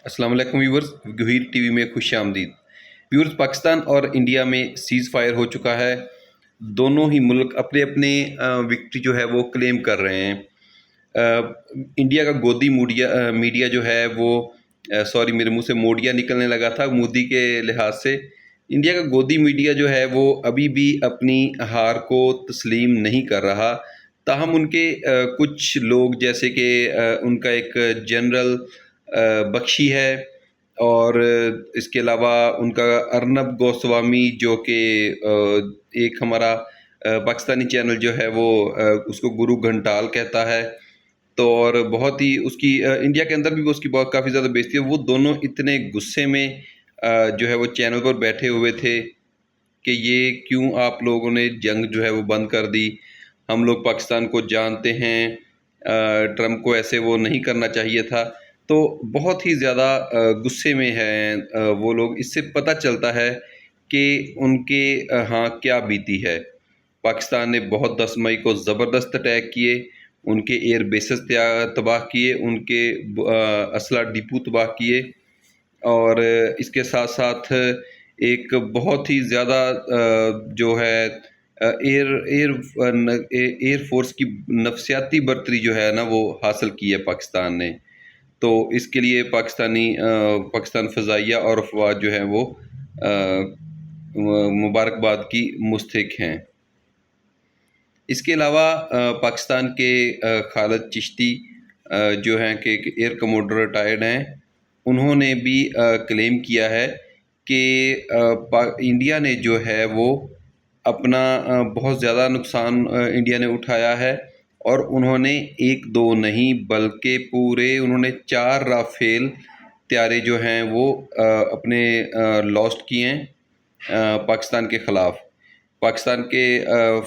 السلام علیکم viewers, گہیر T V میں خوش آمدید۔ ویورز، پاکستان اور انڈیا میں سیز فائر ہو چکا ہے۔ دونوں ہی ملک اپنے اپنے وکٹری جو ہے وہ کلیم کر رہے ہیں۔ انڈیا کا گودی میڈیا جو ہے وہ سوری میرے منہ سے موڈیا نکلنے لگا تھا مودی کے لحاظ سے۔ انڈیا کا گودی میڈیا جو ہے وہ ابھی بھی اپنی ہار کو تسلیم نہیں کر رہا، تاہم ان کے کچھ لوگ جیسے کہ ان کا ایک جنرل بخشی ہے، اور اس کے علاوہ ان کا ارنب گوسوامی جو کہ ایک ہمارا پاکستانی چینل جو ہے وہ اس کو گرو گھنٹال کہتا ہے، تو اور بہت ہی اس کی انڈیا کے اندر بھی اس کی بہت کافی زیادہ بےزتی ہے۔ وہ دونوں اتنے غصے میں جو ہے وہ چینل پر بیٹھے ہوئے تھے کہ یہ کیوں آپ لوگوں نے جنگ جو ہے وہ بند کر دی، ہم لوگ پاکستان کو جانتے ہیں، ٹرمپ کو ایسے وہ نہیں کرنا چاہیے تھا۔ تو بہت ہی زیادہ غصے میں ہیں وہ لوگ۔ اس سے پتہ چلتا ہے کہ ان کے ہاں کیا بیتی ہے۔ پاکستان نے بہت 10 مئی کو زبردست اٹیک کیے، ان کے ایئر بیسز تباہ کیے، ان کے اسلحہ ڈپو تباہ کیے، اور اس کے ساتھ ساتھ ایک بہت ہی زیادہ جو ہے ایئر فورس کی نفسیاتی برتری جو ہے نا وہ حاصل کی ہے پاکستان نے۔ تو اس کے لیے پاکستان فضائیہ اور افواج جو ہیں وہ مبارکباد کی مستحق ہیں۔ اس کے علاوہ پاکستان کے خالد چشتی جو ہیں کہ ایئر کموڈر ریٹائرڈ ہیں، انہوں نے بھی کلیم کیا ہے کہ انڈیا نے جو ہے وہ اپنا بہت زیادہ نقصان انڈیا نے اٹھایا ہے، اور انہوں نے ایک دو نہیں بلکہ پورے انہوں نے 4 رافیل طیارے جو ہیں وہ اپنے لاسٹ کیے ہیں پاکستان کے خلاف۔ پاکستان کے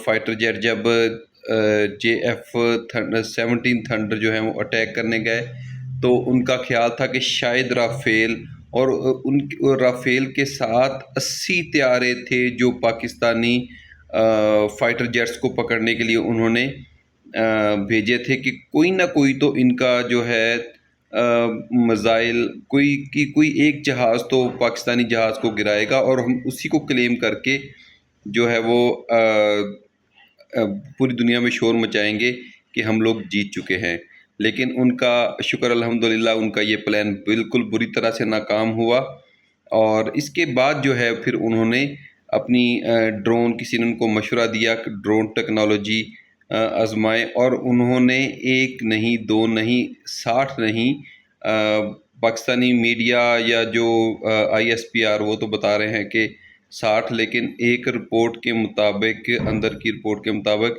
فائٹر جیٹ جب JF-17 تھنڈر جو ہیں وہ اٹیک کرنے گئے تو ان کا خیال تھا کہ شاید رافیل، اور ان رافیل کے ساتھ 80 طیارے تھے جو پاکستانی فائٹر جیٹس کو پکڑنے کے لیے انہوں نے بھیجے تھے، کہ کوئی نہ کوئی تو ان کا جو ہے میزائل کوئی ایک جہاز تو پاکستانی جہاز کو گرائے گا، اور ہم اسی کو کلیم کر کے جو ہے وہ پوری دنیا میں شور مچائیں گے کہ ہم لوگ جیت چکے ہیں۔ لیکن ان کا شکر الحمدللہ ان کا یہ پلان بالکل بری طرح سے ناکام ہوا، اور اس کے بعد جو ہے پھر انہوں نے اپنی ڈرون، کسی نے ان کو مشورہ دیا کہ ڈرون ٹیکنالوجی آزمائے، اور انہوں نے 1 نہیں 2 نہیں 60 نہیں پاکستانی میڈیا یا جو ISPR وہ تو بتا رہے ہیں کہ 60، لیکن ایک رپورٹ کے مطابق، اندر کی رپورٹ کے مطابق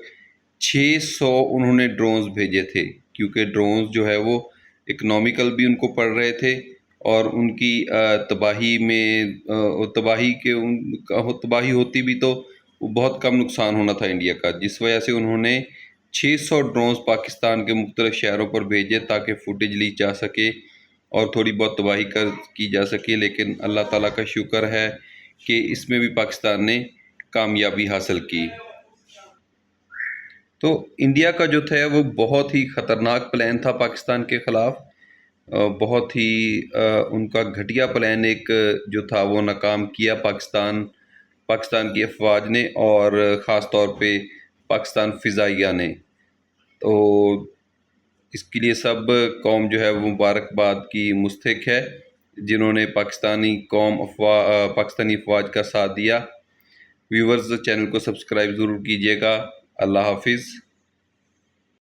600 انہوں نے ڈرونز بھیجے تھے، کیونکہ ڈرونز جو ہے وہ اکنامیکل بھی ان کو پڑ رہے تھے، اور ان کی تباہی ہوتی بھی تو بہت کم نقصان ہونا تھا انڈیا کا، جس وجہ سے انہوں نے 600 ڈرونز پاکستان کے مختلف شہروں پر بھیجے تاکہ فوٹیج لی جا سکے اور تھوڑی بہت تباہی کی جا سکے۔ لیکن اللہ تعالیٰ کا شکر ہے کہ اس میں بھی پاکستان نے کامیابی حاصل کی۔ تو انڈیا کا جو تھا وہ بہت ہی خطرناک پلان تھا پاکستان کے خلاف، بہت ہی ان کا گھٹیا پلان ایک جو تھا وہ ناکام کیا پاکستان کی افواج نے، اور خاص طور پہ پاکستان فضائیہ نے۔ تو اس کے لیے سب قوم جو ہے وہ مبارکباد کی مستحق ہے، جنہوں نے پاکستانی افواج کا ساتھ دیا۔ ویورز، چینل کو سبسکرائب ضرور کیجیے گا۔ اللہ حافظ۔